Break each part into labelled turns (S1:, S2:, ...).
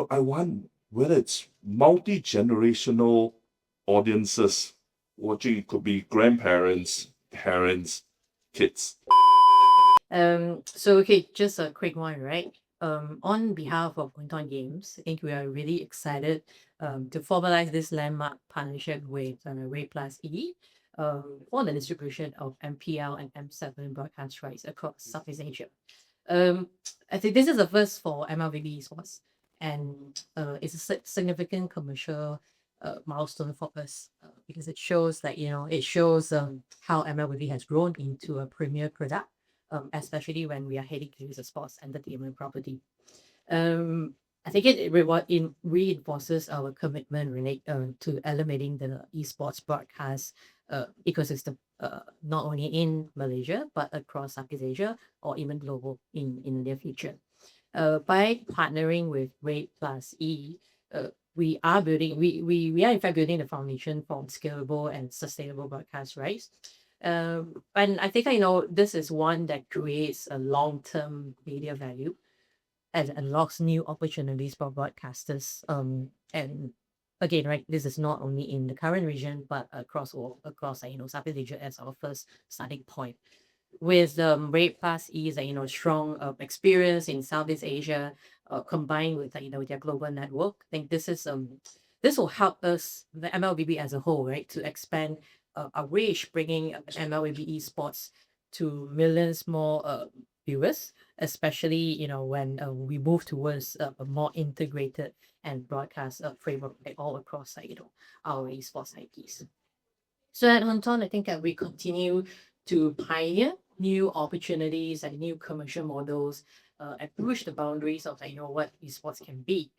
S1: I want whether it's multi-generational audiences watching. It could be grandparents, parents, kids.
S2: Okay, just a quick one, right? On behalf of MOONTON Games, I think we are really excited to formalize this landmark partnership with Redd+E for the distribution of MPL and M7 broadcast rights across Southeast Asia. Um, I think this is the first for MLBB Esports, and it's a significant commercial milestone for us because it shows that it shows how MLBB has grown into a premier product, especially when we are heading to use a sports entertainment property. I think it reinforces our commitment to elevating the esports broadcast ecosystem, not only in Malaysia but across Southeast Asia or even global in the near future. By partnering with Redd+E, we are in fact building the foundation for scalable and sustainable broadcast rights. And I think this is one that creates a long-term media value and unlocks new opportunities for broadcasters. And again, right, this is not only in the current region but across Southeast Asia as our first starting point. With Redd+E's strong experience in Southeast Asia, combined with their global network, I think this will help us, the MLBB as a whole, right, to expand our reach, bringing MLBB esports to millions more viewers, especially when we move towards a more integrated and broadcast framework all across our esports IPs. So at Hunton, I think that we continue to pioneer new opportunities and new commercial models and push the boundaries of what esports can be.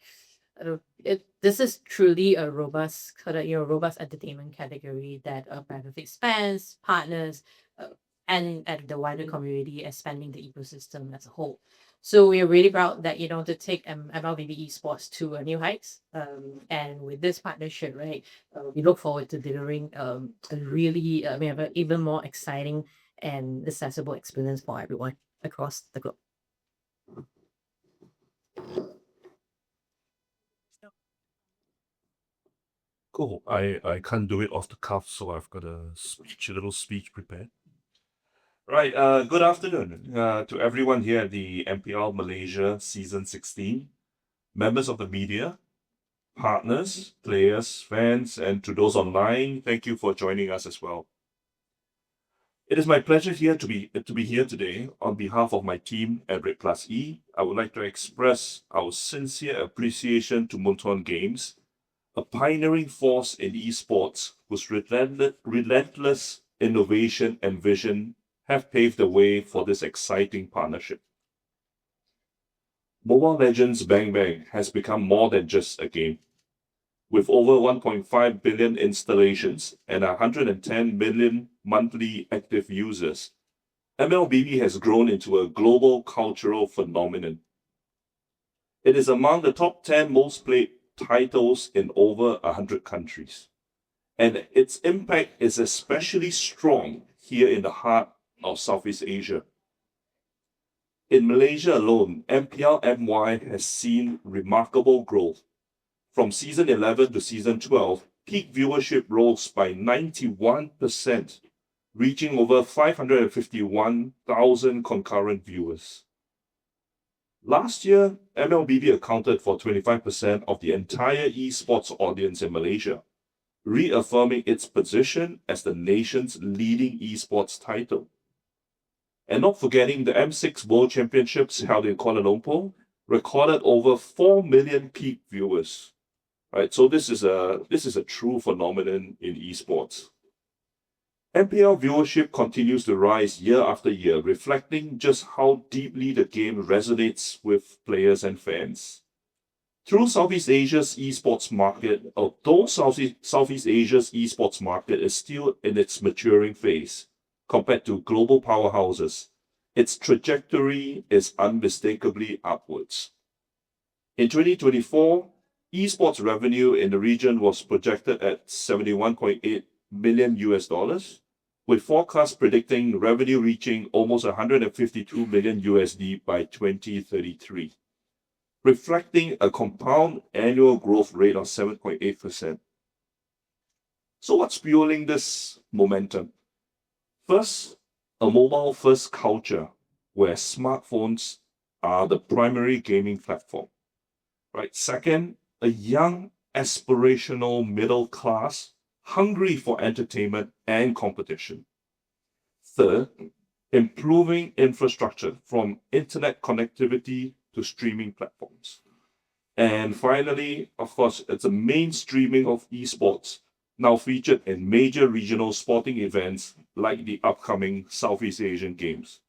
S2: This is truly a robust entertainment category that benefits fans, partners, and the wider community, expanding the ecosystem as a whole. So we are really proud that to take MLBB Esports to a new heights. And with this partnership, right, we look forward to delivering a really we have an even more exciting and accessible experience for everyone across the globe.
S1: Cool. I can't do it off the cuff, so I've got a little speech prepared. Right. Good afternoon to everyone here at the MPL Malaysia Season 16, members of the media, partners, players, fans, and to those online, thank you for joining us as well. It is my pleasure to be here today on behalf of my team at Redd+E. I would like to express our sincere appreciation to MOONTON Games, a pioneering force in esports whose relentless innovation and vision have paved the way for this exciting partnership. Mobile Legends Bang Bang has become more than just a game. With over 1.5 billion installations and 110 million monthly active users, MLBB has grown into a global cultural phenomenon. It is among the top 10 most played titles in over 100 countries, and its impact is especially strong here in the heart of Southeast Asia. In Malaysia alone, MPL MY has seen remarkable growth. From season 11 to season 12, peak viewership rose by 91%, reaching over 551,000 concurrent viewers. Last year, MLBB accounted for 25% of the entire esports audience in Malaysia, reaffirming its position as the nation's leading esports title. And not forgetting the M6 World Championships held in Kuala Lumpur recorded over 4 million peak viewers. Right, so this is a true phenomenon in esports. MPL viewership continues to rise year after year, reflecting just how deeply the game resonates with players and fans. Through Southeast Asia's esports market, although Southeast Asia's esports market is still in its maturing phase compared to global powerhouses, its trajectory is unmistakably upwards. In 2024, esports revenue in the region was projected at $71.8 million, with forecasts predicting revenue reaching almost $152 million by 2033. reflecting a compound annual growth rate of 7.8%. So what's fueling this momentum? First, a mobile-first culture where smartphones are the primary gaming platform. Right. Second, a young, aspirational middle class hungry for entertainment and competition. Third, improving infrastructure from internet connectivity to streaming platforms. And finally, of course, it's a mainstreaming of esports, now featured in major regional sporting events like the upcoming Southeast Asian Games,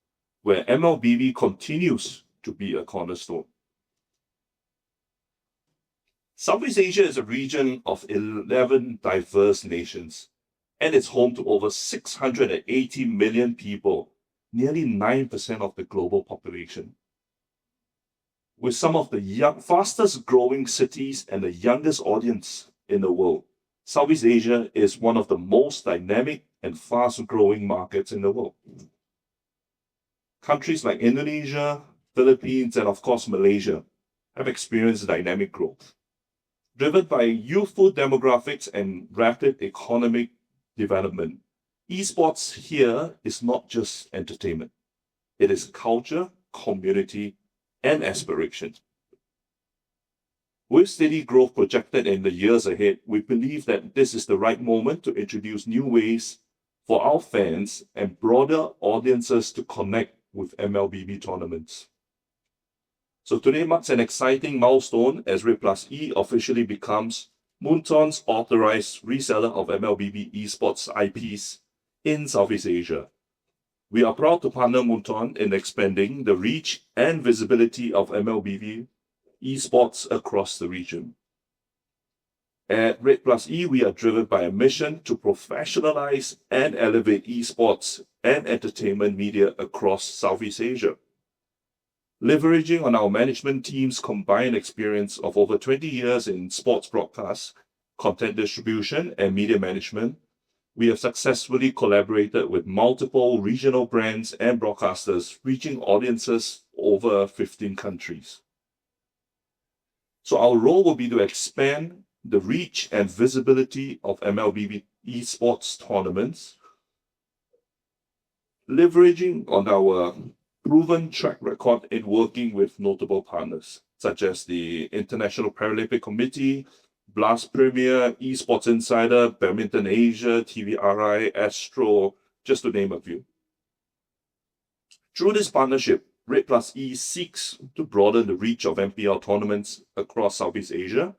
S1: where MLBB continues to be a cornerstone. Southeast Asia is a region of 11 diverse nations, and it's home to over 680 million people, nearly 9% of the global population. With some of the fastest growing cities and the youngest audience in the world, Southeast Asia is one of the most dynamic and fast growing markets in the world. Countries like Indonesia, Philippines, and of course Malaysia have experienced dynamic growth, driven by youthful demographics and rapid economic development. Esports here is not just entertainment. It is culture, community, and aspiration. With steady growth projected in the years ahead, we believe that this is the right moment to introduce new ways for our fans and broader audiences to connect with MLBB tournaments. So today marks an exciting milestone as Redd+E officially becomes MOONTON's authorized reseller of MLBB Esports IPs in Southeast Asia. We are proud to partner MOONTON in expanding the reach and visibility of MLBB Esports across the region. At Redd+E, we are driven by a mission to professionalize and elevate esports and entertainment media across Southeast Asia. Leveraging on our management team's combined experience of over 20 years in sports broadcast, content distribution, and media management, we have successfully collaborated with multiple regional brands and broadcasters, reaching audiences over 15 countries. So our role will be to expand the reach and visibility of MLBB Esports tournaments, leveraging on our proven track record in working with notable partners, such as the International Paralympic Committee, Blast Premier, Esports Insider, Badminton Asia, TVRI, Astro, just to name a few. Through this partnership, Redd+E seeks to broaden the reach of MPL tournaments across Southeast Asia,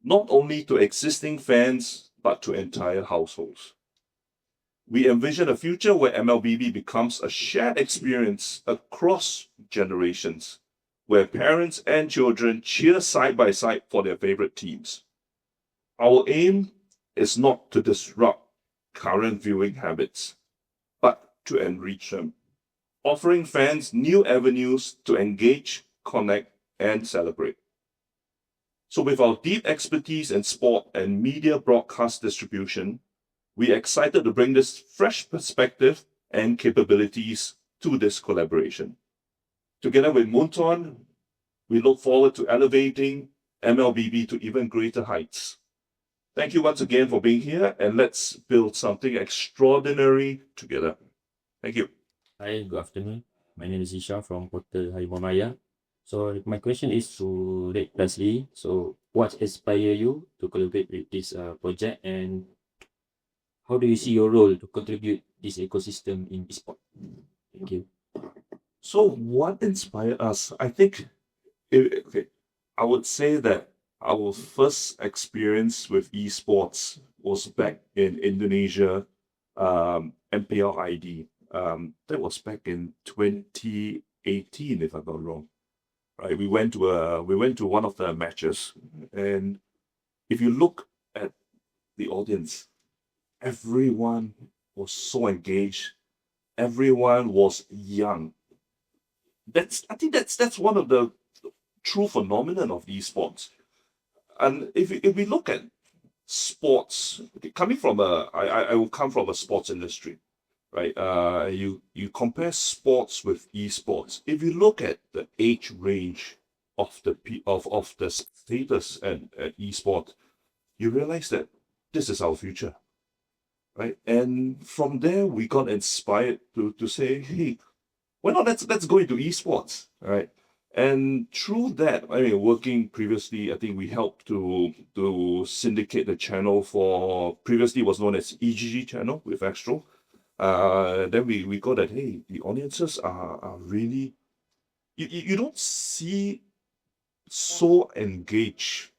S1: not only to existing fans, but to entire households. We envision a future where MLBB becomes a shared experience across generations, where parents and children cheer side by side for their favorite teams. Our aim is not to disrupt current viewing habits, but to enrich them, offering fans new avenues to engage, connect, and celebrate. So with our deep expertise in sport and media broadcast distribution, we are excited to bring this fresh perspective and capabilities to this collaboration. Together with MOONTON, we look forward to elevating MLBB to even greater heights. Thank you once again for being here, and let's build something extraordinary together. Thank you.
S3: Hi, good afternoon. My name is Isha from Portal Harimau Malaya. So my question is to Redd+E. So what inspired you to collaborate with this project, and how do you see your role to contribute this ecosystem in esports? Thank you.
S1: So what inspired us? I think, okay, I would say that our first experience with esports was back in Indonesia, MPL ID. That was back in 2018, if I'm not wrong. Right, we went to one of the matches, and if you look at the audience, everyone was so engaged. Everyone was young. I think that's one of the true phenomenon of esports. And if we look at sports, coming from I will come from a sports industry, right? You compare sports with esports. If you look at the age range of the status at esport, you realize that this is our future, right? And from there, we got inspired to say, hey, why not let's go into esports, right? And through that, I mean, working previously, I think we helped to syndicate the channel for previously was known as EGG channel with Astro. Then we got that, hey, the audiences are really, you don't see so engaged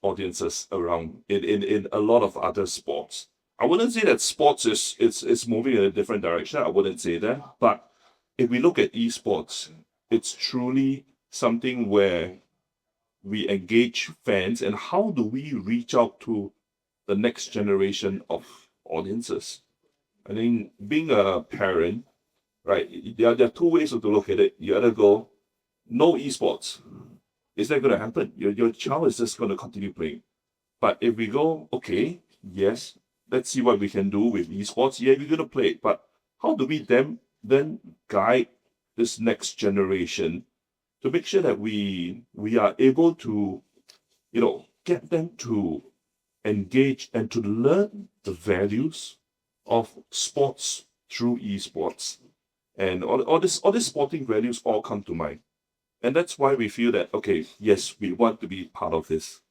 S1: audiences around in a lot of other sports. I wouldn't say that sports is moving in a different direction. I wouldn't say that. But if we look at esports, it's truly something where we engage fans, and how do we reach out to the next generation of audiences? I think being a parent, right, there are two ways to look at it. You either go, no esports. Is that going to happen? Your child is just going to continue playing. But if we go, okay, yes, let's see what we can do with esports. Yeah, we're going to play it. But how do we then guide this next generation to make sure that we are able to, get them to engage and to learn the values of sports through esports. And all these sporting values all come to mind. And that's why we feel that, okay, yes, we want to be part of this.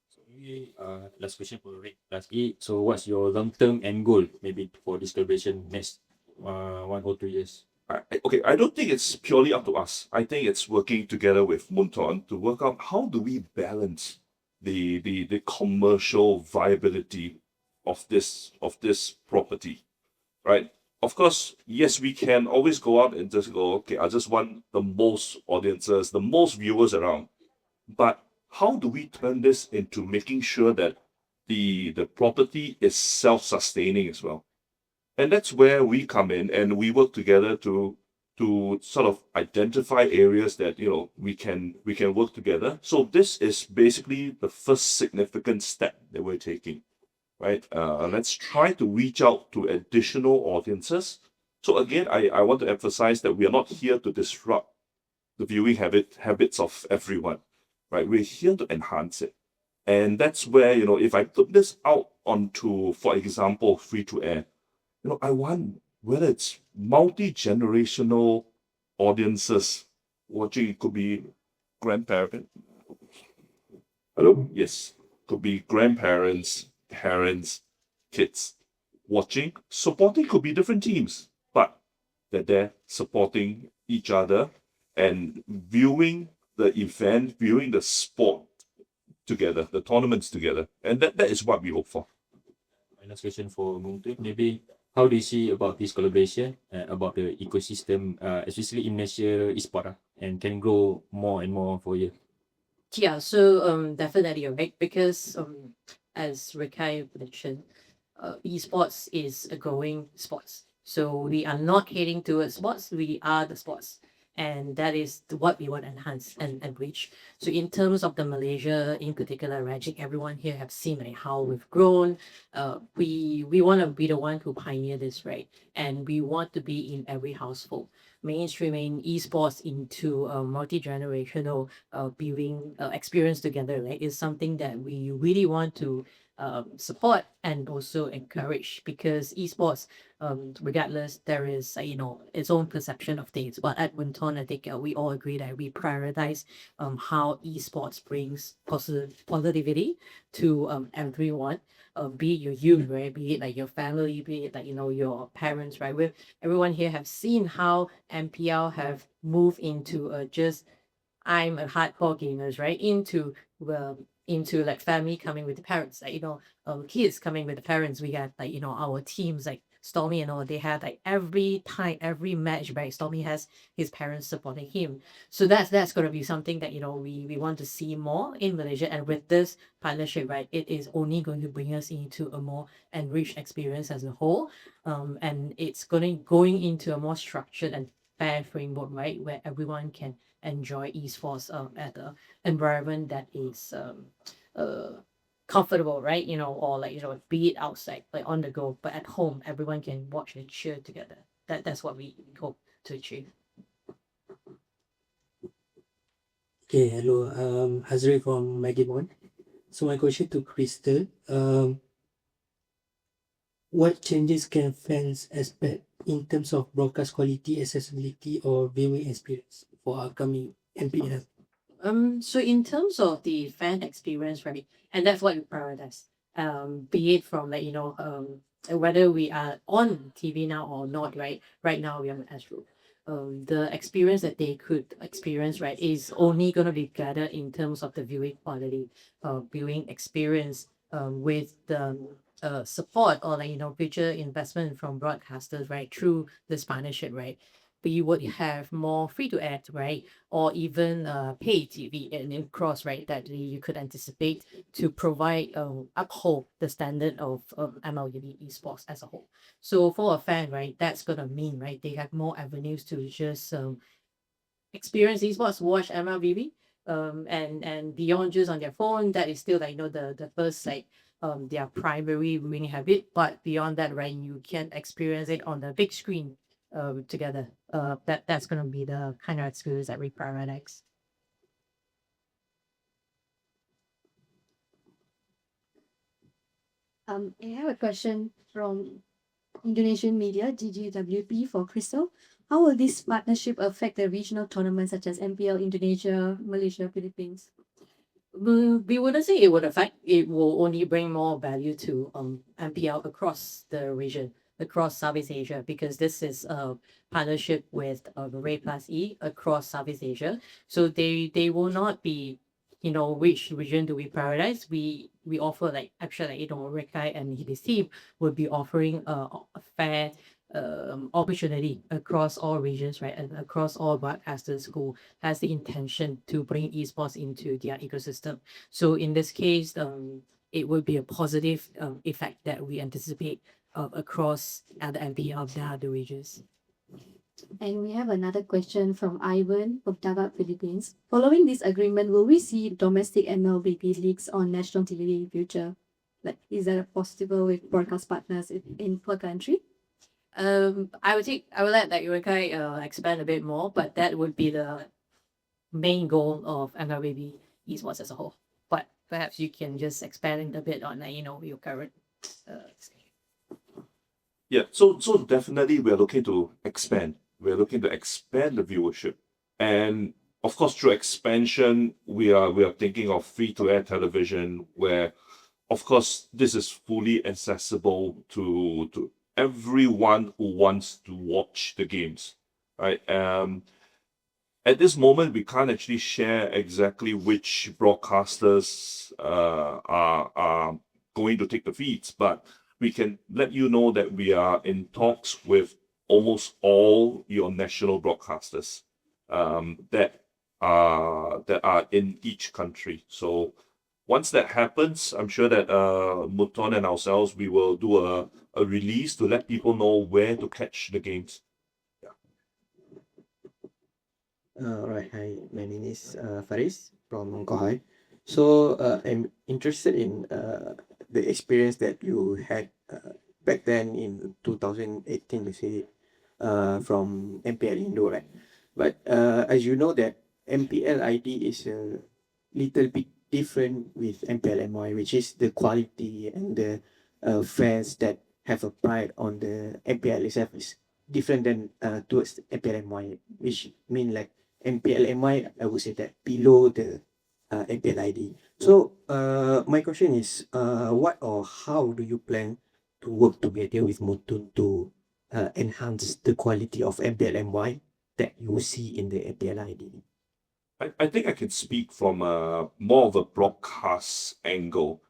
S3: So maybe last question for Redd+E. So what's your long-term end goal maybe for this collaboration next 1 or 2 years?
S1: I don't think it's purely up to us. I think it's working together with MOONTON to work out how do we balance the commercial viability of this property, right? Of course, yes, we can always go out and just go, okay, I just want the most audiences, the most viewers around. But how do we turn this into making sure that the property is self-sustaining as well? And that's where we come in and we work together to sort of identify areas that we can work together. So this is basically the first significant step that we're taking, right? Let's try to reach out to additional audiences. So again, I want to emphasize that we are not here to disrupt the viewing habits of everyone, right? We're here to enhance it. And that's where, if I put this out onto, for example, free to air, I want, whether it's multi-generational audiences watching, it could be grandparent. Hello? Yes. Could be grandparents, parents, kids watching. Supporting could be different teams, but they're there supporting each other and viewing the event, viewing the sport together, the tournaments together. And that is what we hope for.
S3: My last question for MOONTON, maybe how do you see about this collaboration about the ecosystem, especially in Malaysia Esports, and can grow more and more for you?
S2: Yeah, so definitely, right? Because as Redd Kai mentioned, esports is a growing sports. So we are not heading towards sports, we are the sports. And that is what we want to enhance and reach. So in terms of the Malaysia in particular, right, I think everyone here have seen like how we've grown. We want to be the one who pioneer this, right? And we want to be in every household. Mainstreaming esports into a multi-generational viewing experience together, right, is something that we really want to support and also encourage, because esports, regardless, there is its own perception of things. But at MOONTON, I think we all agree that we prioritize how esports brings positivity to everyone. Be it your youth, right? Be it like your family, be it like your parents, right? With everyone here have seen how MPL have moved into just I'm a hardcore gamers, right? Into like family coming with the parents, like kids coming with the parents. We got like our teams like Stormy and all. They had like every time, every match, right? Stormy has his parents supporting him. So that's gonna be something that we want to see more in Malaysia. And with this partnership, right, it is only going to bring us into a more enriched experience as a whole. And it's going into a more structured and fair framework, right, where everyone can enjoy esports at an environment that is comfortable, right? Or like be it outside, like on the go, but at home, everyone can watch and cheer together. That's what we hope to achieve.
S4: Okay, hello. Hazri from Magimon. So my question to Krystal, what changes can fans expect in terms of broadcast quality, accessibility, or viewing experience for upcoming MPL?
S2: So in terms of the fan experience, right, and that's what we prioritize. Be it from whether we are on TV now or not, right? Right now we are on Astro. The experience that they could experience, right, is only gonna be gathered in terms of the viewing quality, viewing experience, with the support or future investment from broadcasters, right, through this partnership, right. We would have more free to air, right, or even pay TV and across, right, that you could anticipate to provide uphold the standard of MLBB Esports as a whole. So for a fan, right, that's gonna mean, right, they have more avenues to just experience esports, watch MLBB, and beyond just on their phone. That is still the first their primary viewing habit. But beyond that, right, you can experience it on the big screen together. That's gonna be the kind of experience that we prioritize.
S5: I have a question from Indonesian media, GGWP, for Krystal. How will this partnership affect the regional tournaments such as MPL Indonesia, Malaysia, Philippines?
S2: We wouldn't say it would affect. It will only bring more value to MPL across the region, across Southeast Asia, because this is a partnership with Redd+E across Southeast Asia. So they will not be, which region do we prioritize? We offer actually Redd Kai and his team will be offering a fair opportunity across all regions, right, and across all broadcasters who has the intention to bring esports into their ecosystem. So in this case, it will be a positive effect that we anticipate across the MPL of the other regions.
S5: And we have another question from Ivan from Davao, Philippines. Following this agreement, will we see domestic MLBB leagues on national TV in future? Like, is that possible with broadcast partners in per country?
S2: I would let Redd Kai expand a bit more, but that would be the main goal of MLBB Esports as a whole. But perhaps you can just expand a bit on your current.
S1: Yeah, so definitely we're looking to expand. We're looking to expand the viewership. And of course, through expansion, we are thinking of free-to-air television, where of course this is fully accessible to everyone who wants to watch the games. Right. At this moment, we can't actually share exactly which broadcasters are going to take the feeds, but we can let you know that we are in talks with almost all your national broadcasters that are in each country. So once that happens, I'm sure that MOONTON and ourselves, we will do a release to let people know where to catch the games.
S6: Right. Hi, my name is Faris from Kohai. So I'm interested in the experience that you had back then in 2018, you say, from MPL Indo, right? But as you know that MPL ID is a little bit different with MPL MY, which is the quality and the fans that have a pride on the MPL itself is different than towards MPL MY, which mean like MPL MY, I would say that below the MPL ID. So my question is, what or how do you plan to work together with MOONTON to enhance the quality of MPL MY that you see in the MPL ID?
S1: I think I can speak from more of a broadcast angle.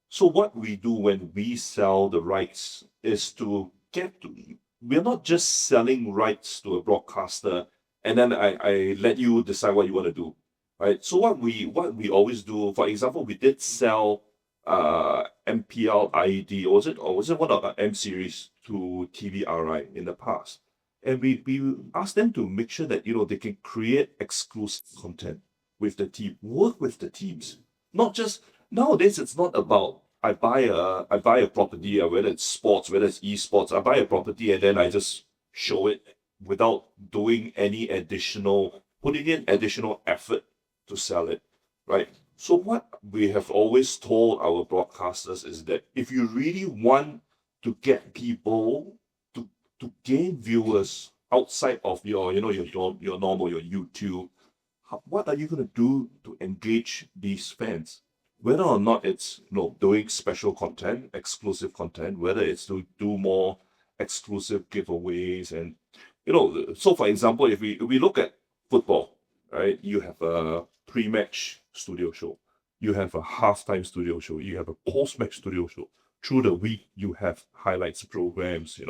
S1: So what we do when we sell the rights is we're not just selling rights to a broadcaster and then I let you decide what you want to do. Right. So what we always do, for example, we did sell MPL ID, or was it one of our M series to TVRI in the past? And we asked them to make sure that they can create exclusive content with the team, work with the teams. Not just nowadays it's not about I buy a property, whether it's sports, whether it's esports, I buy a property and then I just show it without putting in additional effort to sell it, right? So what we have always told our broadcasters is that if you really want to get people to gain viewers outside of your, your normal, your YouTube, what are you going to do to engage these fans? Whether or not it's, doing special content, exclusive content, whether it's to do more exclusive giveaways, and so for example, if we look at football, right, you have a pre-match studio show, you have a halftime studio show, you have a post-match studio show. Through the week, you have highlights programs,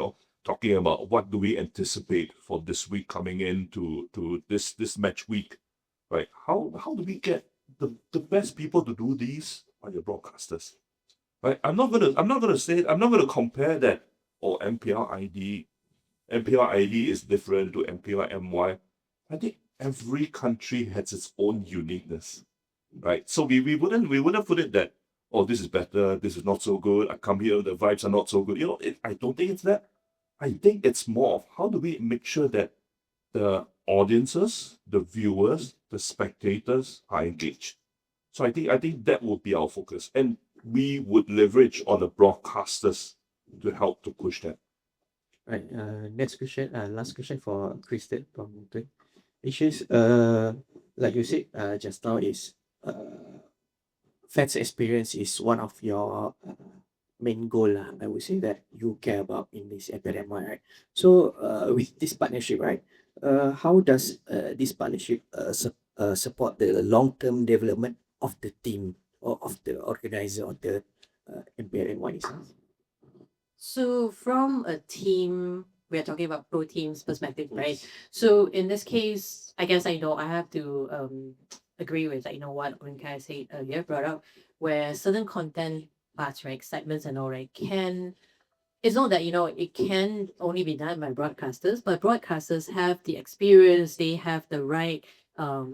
S1: talking about what do we anticipate for this week coming into this match week, right? How do we get the best people to do these are your broadcasters, right? I'm not gonna compare that. Or MPL ID is different to MPL MY. I think every country has its own uniqueness, right? So we wouldn't put it that, oh, this is better, this is not so good. I come here, the vibes are not so good. I don't think it's that. I think it's more of how do we make sure that the audiences, the viewers, the spectators are engaged. So I think that would be our focus, and we would leverage on the broadcasters to help to push that.
S6: Right. Next question. Last question for Krystal from MOONTON. Issues. Like you said, just now is fans experience is one of your main goal lah. I would say that you care about in this MPL, right? So with this partnership, right? How does this partnership support the long-term development of the team or of the organizer of the MPL itself?
S2: So from a team, we're talking about pro teams perspective, right? So in this case, I guess I have to agree with what Ren Kai said earlier, brought up, where certain content parts, right, segments and all, right, it's not that it can only be done by broadcasters, but broadcasters have the experience, they have the right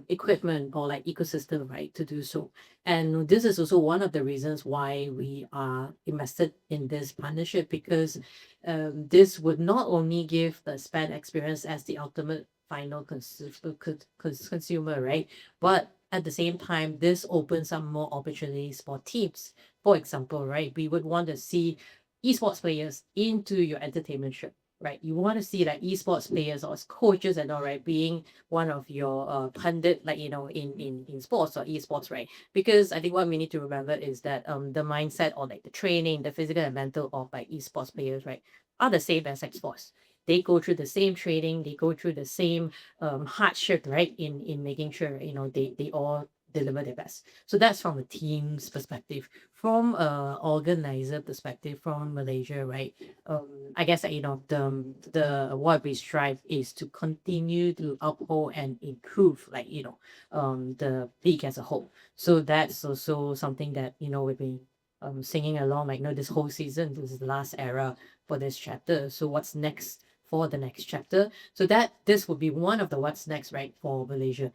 S2: equipment or like ecosystem, right, to do so. And this is also one of the reasons why we are invested in this partnership, because this would not only give the fan experience as the ultimate final consumer, right, but at the same time, this opens up more opportunities for teams. For example, right, we would want to see esports players into your entertainment show, right? You want to see like esports players or coaches and all, right, being one of your pundit, like in sports or esports, right? Because I think what we need to remember is that the mindset or like the training, the physical and mental of like esports players, right, are the same as sports. They go through the same training, they go through the same hardship, right, in making sure they all deliver their best. So that's from a team's perspective. From a organizer perspective, from Malaysia, right? I guess the what we strive is to continue to uphold and improve, like the league as a whole. So that's also something that we've been singing along, like this whole season. This is the last era for this chapter. So what's next for the next chapter? So that this would be one of the what's next, right, for Malaysia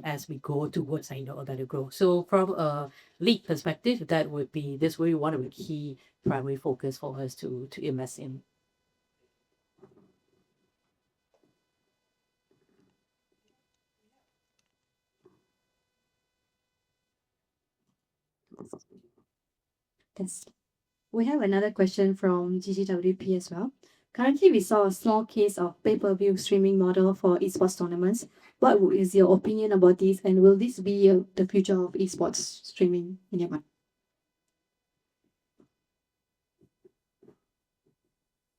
S2: as we go towards a better growth. So from a league perspective, this will be one of the key primary focus for us to invest in.
S5: Yes. We have another question from GGWP as well. Currently, we saw a small case of pay-per-view streaming model for esports tournaments. What is your opinion about this, and will this be the future of esports streaming in your mind?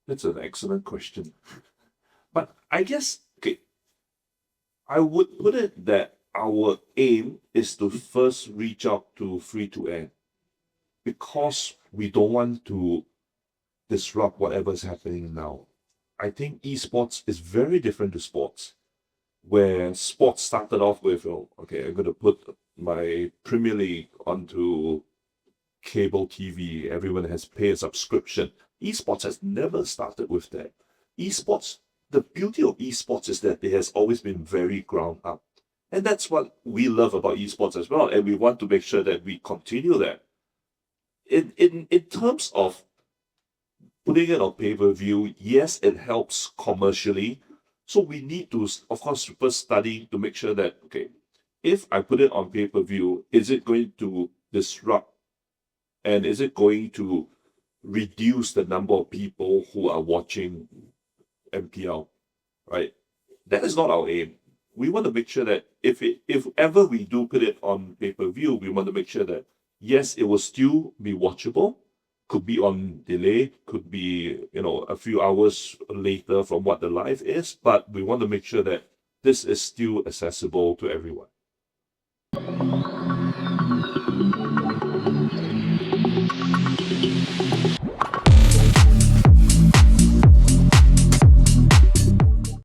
S1: That's an excellent question. But I guess, okay, I would put it that our aim is to first reach out to free-to-air, because we don't want to disrupt whatever's happening now. I think esports is very different to sports, where sports started off with, okay, I'm going to put my Premier League onto cable TV. Everyone has to pay a subscription. Esports has never started with that. Esports, the beauty of esports is that it has always been very ground up. And that's what we love about esports as well. And we want to make sure that we continue that. In terms of putting it on pay-per-view, yes, it helps commercially. So we need to, of course, first study to make sure that, okay, if I put it on pay-per-view, is it going to disrupt and is it going to reduce the number of people who are watching MPL, right? That is not our aim. We want to make sure that if ever we do put it on pay-per-view, we want to make sure that yes, it will still be watchable, could be on delay, could be, a few hours later from what the live is, but we want to make sure that this is still accessible to everyone.